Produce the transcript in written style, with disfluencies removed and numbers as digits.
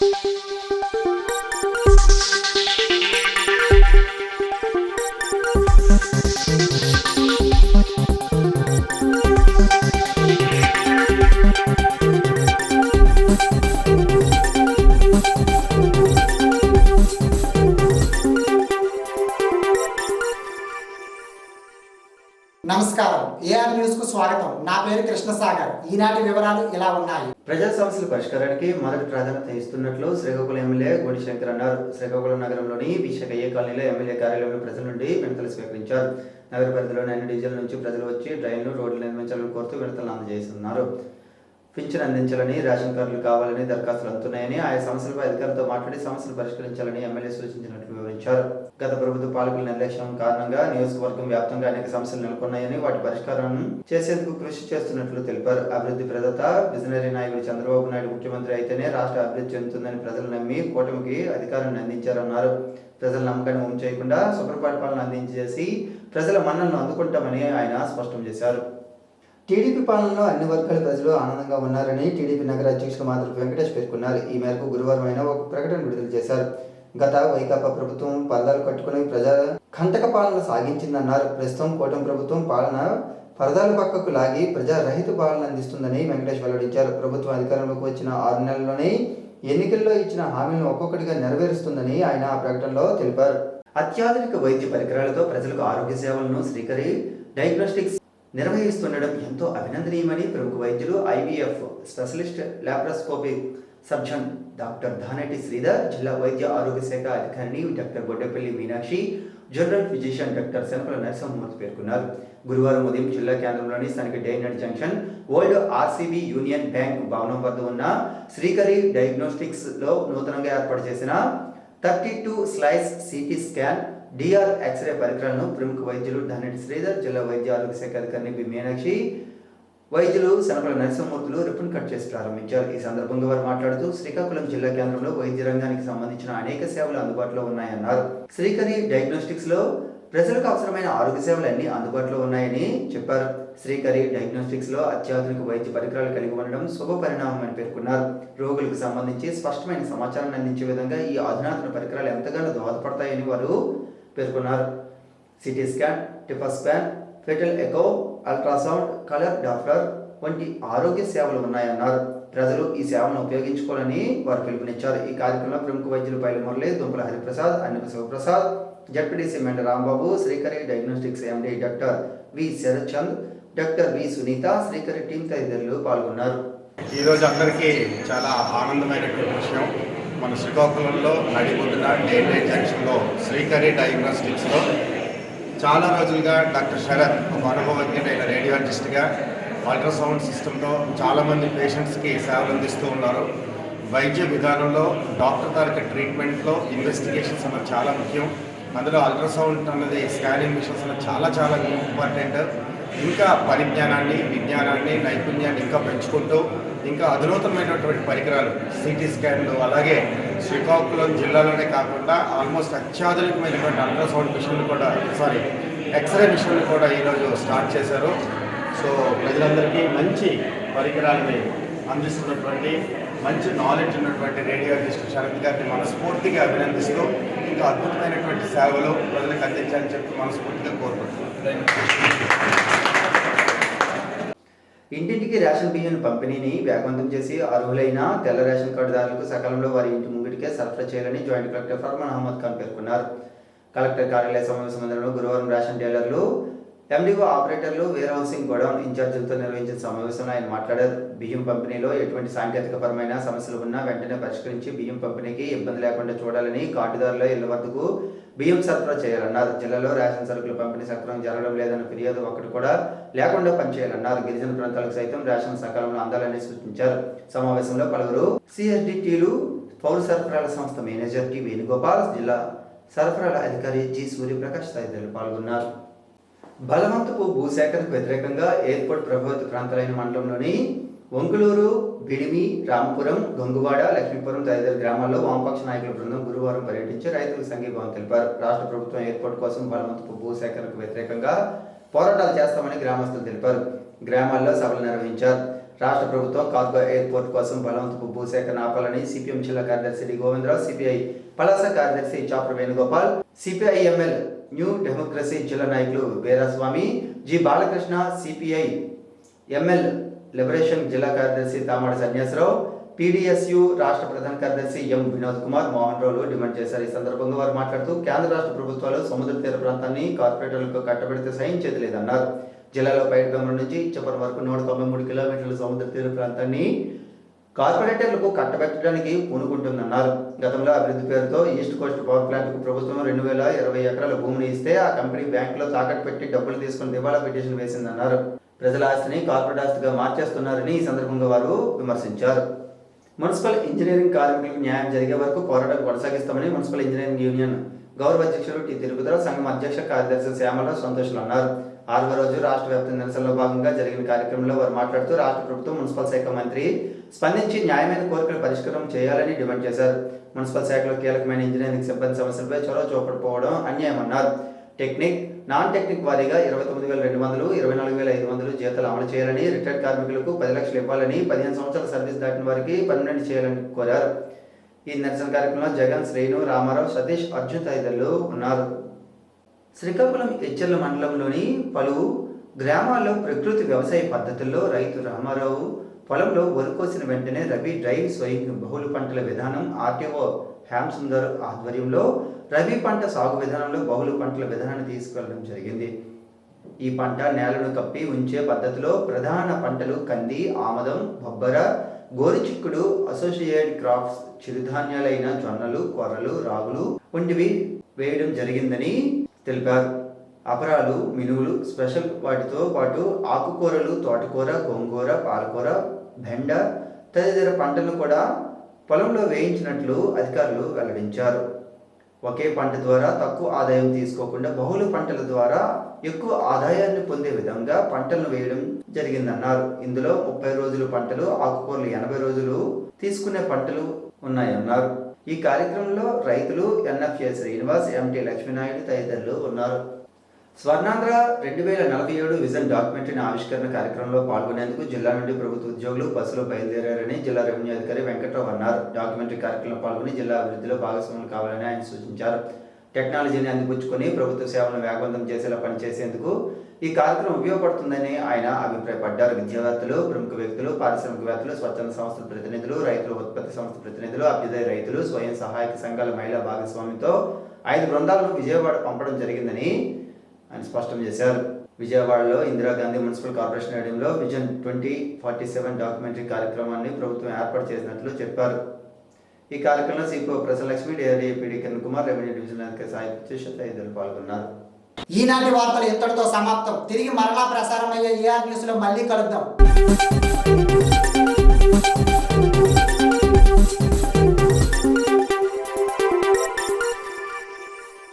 నమస్కారం, AR news కు స్వాగతం. నా పేరు కృష్ణసాగర్. ఈనాటి వివరాలు ఇలా ఉన్నాయి. ప్రజా సమస్యల పరిష్కారానికి మొదటి ప్రాధాన్యత ఇస్తున్నట్లు శ్రీకాకుళం ఎమ్మెల్యే గోడి శంకర్ అన్నారు. శ్రీకాకుళం నగరంలోని విశాఖయ్య కాలనీలో ఎమ్మెల్యే కార్యాలయంలో ప్రజల నుండి వినతులు స్వీకరించారు. నగర పరిధిలోని అన్ని డివిజన్ల నుంచి ప్రజలు వచ్చి డ్రైన్లు, రోడ్లు నిర్మించాలని కోరుతూ వినతులను అందజేస్తున్నారు. పింఛన్ అందించాలని, రేషన్ కార్డులు కావాలని దరఖాస్తులు అందుతున్నాయని, ఆయా సమస్యలపై అధికారులతో మాట్లాడి సమస్యలు పరిష్కరించాలని ఎమ్మెల్యే సూచించినట్లు వివరించారు. గత ప్రభుత్వ పాలకుల నిర్లక్ష్యం కారణంగా నియోజకవర్గం వ్యాప్తంగా అనేక సమస్యలు నెలకొన్నాయని, వాటి పరిష్కారం చేసేందుకు కృషి చేస్తున్నట్లు తెలిపారు. అభివృద్ధి ప్రదాత విజనరీ నాయకుడు చంద్రబాబు నాయుడు ముఖ్యమంత్రి అయితేనే రాష్ట్ర అభివృద్ధి చెందుతుందని ప్రజలు నమ్మి కూటమికి అధికారాన్ని అందించారన్నారు. ప్రజల నమ్మకాన్ని ఓం చేయకుండా సుపరిపాలన అందించేసి ప్రజల మన్నలను అందుకుంటామని ఆయన స్పష్టం చేశారు. టీడీపీ పాలనలో అన్ని వర్గాల ప్రజలు ఆనందంగా ఉన్నారని టీడీపీ నగర అధ్యక్షుడు మాధవి వెంకటేష్ పేర్కొన్నారు. ఈ మేరకు గురువారం ఆయన ఒక ప్రకటన విడుదల చేశారు. గత వైకాపా ప్రభుత్వం పరదాలు కట్టుకుని ప్రజా కంటక పాలన సాగించిందన్నారు. ప్రస్తుతం కూటమి ప్రభుత్వం పాలన పరదాల పక్కకు లాగి ప్రజారహిత పాలన అందిస్తుందని వెంకటేష్ వెల్లడించారు. ప్రభుత్వం అధికారంలోకి వచ్చిన 6 నెలల్లోనే ఎన్నికల్లో ఇచ్చిన హామీలను ఒక్కొక్కటిగా నెరవేరుస్తుందని ఆయన ఆ ప్రకటనలో తెలిపారు. అత్యాధునిక వైద్య పరికరాలతో ప్రజలకు ఆరోగ్య సేవలను శ్రీకరి డయాగ్నోస్టిక్స్ నిర్వహిస్తుండడం ఎంతో అభినందనీయమని ప్రముఖ వైద్యులు, IVF specialist laparoscopy surgeon doctor Dhaneti Sridhar, జిల్లా వైద్య ఆరోగ్య శాఖ అధికారిని doctor Boddapalli Meenakshi, general physician doctor Sanapala Narasimhamurthy పేర్కొన్నారు. గురువారం ఉదయం జిల్లా కేంద్రంలోని స్థానిక డైనట్ junction old RCB Union Bank భవనం వద్ద ఉన్న శ్రీకరి డయాగ్నోస్టిక్స్ లో నూతనంగా ఏర్పాటు చేసిన 32 slice CT scan, DR X-ray పరికరాలను ప్రముఖ వైద్యులు ధానేటి శ్రీధర్, జిల్లా వైద్య ఆరోగ్య శాఖ అధికారిని బి మీనాక్షి, వైద్యులు శనపల నరసింహమూర్తులు రిబ్బన్ కట్ చేసి ప్రారంభించారు. ఈ సందర్భంగా వారు మాట్లాడుతూ శ్రీకాకుళం జిల్లా కేంద్రంలో వైద్య రంగానికి సంబంధించిన అనేక సేవలు అందుబాటులో ఉన్నాయన్నారు. శ్రీకరి డయాగ్నోస్టిక్స్ లో ప్రజలకు అవసరమైన ఆరోగ్య సేవలు అన్ని అందుబాటులో ఉన్నాయని చెప్పారు. శ్రీకరి డయాగ్నోస్టిక్స్ లో అత్యాధునిక వైద్య పరికరాలు కలిగి ఉండడం శుభ పరిణామం అని పేర్కొన్నారు. రోగులకు సంబంధించి స్పష్టమైన సమాచారాన్ని అందించే విధంగా ఈ అధునాతన పరికరాలు ఎంతగానో దోహదపడతాయని వారు పేర్కొన్నారు. CT scan, TIFFA scan, fetal echo, ultrasound, colour doppler వంటి ఆరోగ్య సేవలు ఉన్నాయన్నారు. ప్రజలు ఈ సేవలను ఉపయోగించుకోవాలని వారు పిలుపునిచ్చారు. ఈ కార్యక్రమంలో ప్రముఖ వైద్యులు Paila Murali, Dumpala Hariprasad, Annapa Shivaprasad, ZPTC Menda Rambabu, Srikari diagnostics MD doctor V Sarath Chand, doctor V Sunitha, Srikari team తదితరులు పాల్గొన్నారు. ఈరోజు అందరికీ చాలా ఆనందమైనటువంటి విషయం. మన శ్రీకాకుళంలో నడిబొడ్డున డైనట్ జంక్షన్లో శ్రీకరి డయాగ్నోస్టిక్స్లో చాలా రోజులుగా డాక్టర్ శరత్ ఒక అనుభవజ్ఞుడైన రేడియాలజిస్ట్గా అల్ట్రాసౌండ్ సిస్టంతో చాలామంది పేషెంట్స్కి సేవలు అందిస్తూ ఉన్నారు. వైద్య విధానంలో డాక్టర్ తాలూకా ట్రీట్మెంట్లో ఇన్వెస్టిగేషన్స్ అన్నది చాలా ముఖ్యం. అందులో అల్ట్రాసౌండ్ అన్నది, స్కానింగ్ మిషన్స్ అన్నది చాలా చాలా ఇంపార్టెంట్. ఇంకా పరిజ్ఞానాన్ని, విజ్ఞానాన్ని, నైపుణ్యాన్ని ఇంకా పెంచుకుంటూ ఇంకా అధునాతనమైనటువంటి పరికరాలు, సిటీ స్కాన్లు, అలాగే శ్రీకాకుళం జిల్లాలోనే కాకుండా ఆల్మోస్ట్ అత్యాధునికమైనటువంటి అల్ట్రాసౌండ్ మిషన్లు కూడా ఎక్స్రే మిషన్లు కూడా ఈరోజు స్టార్ట్ చేశారు. సో ప్రజలందరికీ మంచి పరికరాలని అందిస్తున్నటువంటి మంచి నాలెడ్జ్ ఉన్నటువంటి రేడియాలజిస్ట్ శరత్ గారిని మనస్ఫూర్తిగా అభినందిస్తూ ఇంకా అద్భుతమైనటువంటి సేవలు ప్రజలకు అందించాలని చెప్పి మనస్ఫూర్తిగా కోరుకుంటున్నాను. ఇంటింటికి రేషన్ బియ్యం పంపిణీని వేగవంతం చేసి అర్హులైన తెల్ల రేషన్ కార్డుదారులకు సకాలంలో వారి ఇంటి ముంగిటికే సరఫరా చేయాలని జాయింట్ కలెక్టర్ ఫర్మాన్ అహ్మద్ ఖాన్ పేర్కొన్నారు. కలెక్టర్ కార్యాలయ సమావేశ మందిరంలో గురువారం రేషన్ డీలర్లు, ఎండిఓ ఆపరేటర్లు, వేర్ హౌసింగ్ గోడౌన్ ఇన్ఛార్జీలతో నిర్వహించిన సమావేశంలో ఆయన మాట్లాడారు. బియ్యం పంపిణీలో ఎటువంటి సాంకేతికపరమైన సమస్యలు ఉన్నా వెంటనే పరిష్కరించి బియ్యం పంపిణీకి ఇబ్బంది లేకుండా చూడాలని, కార్డుదారుల ఇళ్ల వద్దకు బియ్యం సరఫరా చేయాలన్నారు. జిల్లాలో రేషన్ సరుకుల పంపిణీ సక్రమం జరగడం లేదన్న ఫిర్యాదు ఒక్కటి కూడా లేకుండా పనిచేయాలన్నారు. గిరిజన ప్రాంతాలకు సైతం రేషన్ సకాలంలో అందాలని సూచించారు. సమావేశంలో పలువురు సిఎస్డిటీలు, పౌర సరఫరాల సంస్థ మేనేజర్ టి వేణుగోపాల్, జిల్లా సరఫరాల అధికారి జి సూర్యప్రకాష్ తదితరులు పాల్గొన్నారు. బలవంతపు భూసేకరణకు వ్యతిరేకంగా ఎయిర్పోర్ట్ ప్రభావిత ప్రాంతాలైన మండలంలోని వంకులూరు, బిడిమి, రామపురం, గంగువాడ, లక్ష్మీపురం తదితర గ్రామాల్లో వామపక్ష నాయకుల బృందం గురువారం పర్యటించి రైతులకు సంఘీభావం తెలిపారు. రాష్ట్ర ప్రభుత్వం ఎయిర్పోర్ట్ కోసం బలవంతపు భూసేకరణకు వ్యతిరేకంగా పోరాటాలు చేస్తామని గ్రామస్తులు తెలిపారు. గ్రామాల్లో సభలు నిర్వహించారు. రాష్ట్ర ప్రభుత్వం కార్గో ఎయిర్పోర్ట్ కోసం బలవంతపు భూసేకరణ ఆపాలని సిపిఎం జిల్లా కార్యదర్శి డి గోవిందరావు, సిపిఐ పలాస కార్యదర్శి Chapra Venugopal, CPI ML New Democracy జిల్లా నాయకులు Veeraswamy, G Balakrishna, CPI ML Liberation జిల్లా కార్యదర్శి తామాడి సన్యాసరావు, పీడీఎస్యు రాష్ట్ర ప్రధాన కార్యదర్శి ఎం వినోద్ కుమార్ మోహన్ రావులు డిమాండ్ చేశారు. ఈ సందర్భంగా వారు మాట్లాడుతూ కేంద్ర రాష్ట్ర ప్రభుత్వాలు సముద్ర తీర ప్రాంతాన్ని కార్పొరేటర్లకు కట్టబెడితే సహించేది లేదన్నారు. జిల్లాలో పైడిగంగం నుంచి ఇచ్చపురం వరకు 193 కిలోమీటర్ల సముద్ర తీర ప్రాంతాన్ని కార్పొరేటర్లకు కట్టబెట్టడానికి పూనుకుంటుందన్నారు. గతంలో అభివృద్ధి పేరుతో ఈస్ట్ కోస్ట్ పవర్ ప్లాంట్కు ప్రభుత్వం 2020 ఎకరాల భూమిని ఇస్తే ఆ కంపెనీ బ్యాంకులో తాకట్టు పెట్టి డబ్బులు తీసుకుని దివాళా పిటిషన్ వేసిందన్నారు. ప్రజల ఆస్తిని కార్పొరేట్ ఆస్తిగా మార్చేస్తున్నారని ఈ సందర్భంగా వారు విమర్శించారు. మున్సిపల్ ఇంజనీరింగ్ కార్మికులకు న్యాయం జరిగే వరకు పోరాటం కొనసాగిస్తామని మున్సిపల్ ఇంజనీరింగ్ యూనియన్ గౌరవ అధ్యక్షుడు టి తిరుపతిరావు, సంఘం అధ్యక్ష కార్యదర్శి శ్యామలరావు సంతోషులు అన్నారు. 6వ రోజు రాష్ట్ర వ్యాప్త నిరసనలో భాగంగా జరిగిన కార్యక్రమంలో వారు మాట్లాడుతూ రాష్ట్ర ప్రభుత్వం మున్సిపల్ శాఖ మంత్రి స్పందించి న్యాయమైన కోరికలు పరిష్కారం చేయాలని డిమాండ్ చేశారు. మున్సిపల్ శాఖలో కీలకమైన ఇంజనీరింగ్ సిబ్బంది సమస్యలపై చొరవ చూపకపోవడం అన్యాయమన్నారు. టెక్నిక్, నాన్ టెక్నిక్ వారీగా 29,200, 24,500 జీతాలు అమలు చేయాలని, రిటైర్డ్ కార్మికులకు 10 లక్షలు ఇవ్వాలని, 15 సంవత్సరాల సర్వీస్ దాటిన వారికి పర్మనెంట్ చేయాలని కోరారు. ఈ నిరసన కార్యక్రమంలో జగన్, శ్రీను, రామారావు, సతీష్, అర్జున్ తదితరులు ఉన్నారు. శ్రీకాకుళం ఎచ్చెర్ల మండలంలోని పలు గ్రామాల్లో ప్రకృతి వ్యవసాయ పద్ధతుల్లో రైతు రామారావు పొలంలో వరి కోసిన వెంటనే రబీ డ్రైవ్ స్వయింగ్ బహుళ పంటల విధానం ఆర్టీఓ హ్యామ్ సుందర్ ఆధ్వర్యంలో రబీ పంట సాగు విధానంలో బహుళ పంటల విధానాన్ని తీసుకెళ్లడం జరిగింది. ఈ పంట నేలను కప్పి ఉంచే పద్ధతిలో ప్రధాన పంటలు కంది, ఆమదం, బొబ్బర, గోరుచిక్కుడు, అసోసియేట్ క్రాప్స్, చిరుధాన్యాలైన జొన్నలు, కొర్రలు, రాగులు వంటివి వేయడం జరిగిందని తెలిపారు. అపరాలు, మినువులు, స్పెషల్ వాటితో పాటు ఆకుకూరలు, తోటకూర, గోంగూర, పాలకూర, బెండ తదితర పంటలను కూడా పొలంలో వేయించినట్లు అధికారులు వెల్లడించారు. ఒకే పంట ద్వారా తక్కువ ఆదాయం తీసుకోకుండా బహుళ పంటల ద్వారా ఎక్కువ ఆదాయాన్ని పొందే విధంగా పంటలను వేయడం జరిగిందన్నారు. ఇందులో 30 రోజుల పంటలు, ఆకుకూరలు 80 రోజులు తీసుకునే పంటలు ఉన్నాయన్నారు. ఈ కార్యక్రమంలో రైతులు ఎన్ఎఫ్ఏ శ్రీనివాస్, ఎంటీ లక్ష్మీనాయుడు తదితరులు ఉన్నారు. స్వర్ణాంధ్ర 2047 విజన్ డాక్యుమెంటరీ ఆవిష్కరణ కార్యక్రమంలో పాల్గొనేందుకు జిల్లా నుండి ప్రభుత్వ ఉద్యోగులు బస్సులో బయలుదేరారని జిల్లా రెవెన్యూ అధికారి వెంకట్రావు అన్నారు. డాక్యుమెంటరీ కార్యక్రమంలో పాల్గొని జిల్లా అభివృద్ధిలో భాగస్వాములు కావాలని ఆయన సూచించారు. టెక్నాలజీని అందిపుచ్చుకొని ప్రభుత్వ సేవలను వేగవంతం చేసేలా పనిచేసేందుకు ఈ కార్యక్రమం ఉపయోగపడుతుందని ఆయన అభిప్రాయపడ్డారు. విద్యావేత్తలు, ప్రముఖ వ్యక్తులు, పారిశ్రామికవేత్తలు, స్వచ్ఛంద సంస్థల ప్రతినిధులు, రైతుల ఉత్పత్తి సంస్థ ప్రతినిధులు, అభ్యుదయ రైతులు, స్వయం సహాయక సంఘాల మహిళా భాగస్వామ్యంతో 5 బృందాలను విజయవాడ పంపడం జరిగిందని ఆయన స్పష్టం చేశారు. విజయవాడలో ఇందిరాగాంధీ మున్సిపల్ కార్పొరేషన్ ఏరియాలో విజన్ 2047 డాక్యుమెంటరీ కార్యక్రమాన్ని ప్రభుత్వం ఏర్పాటు చేసినట్లు చెప్పారు. ఈ కార్యక్రమంలో CPO Prasanna Lakshmi, DRDA PD Kiran Kumar, revenue division అధికారి సాయి తదితరులు పాల్గొన్నారు. ఈనాటి వార్తలు ఇంతటితో సమాప్తం. తిరిగి మరలా ప్రసారం అయ్యే ఏఆర్ న్యూస్ లో మళ్ళీ కలుద్దాం.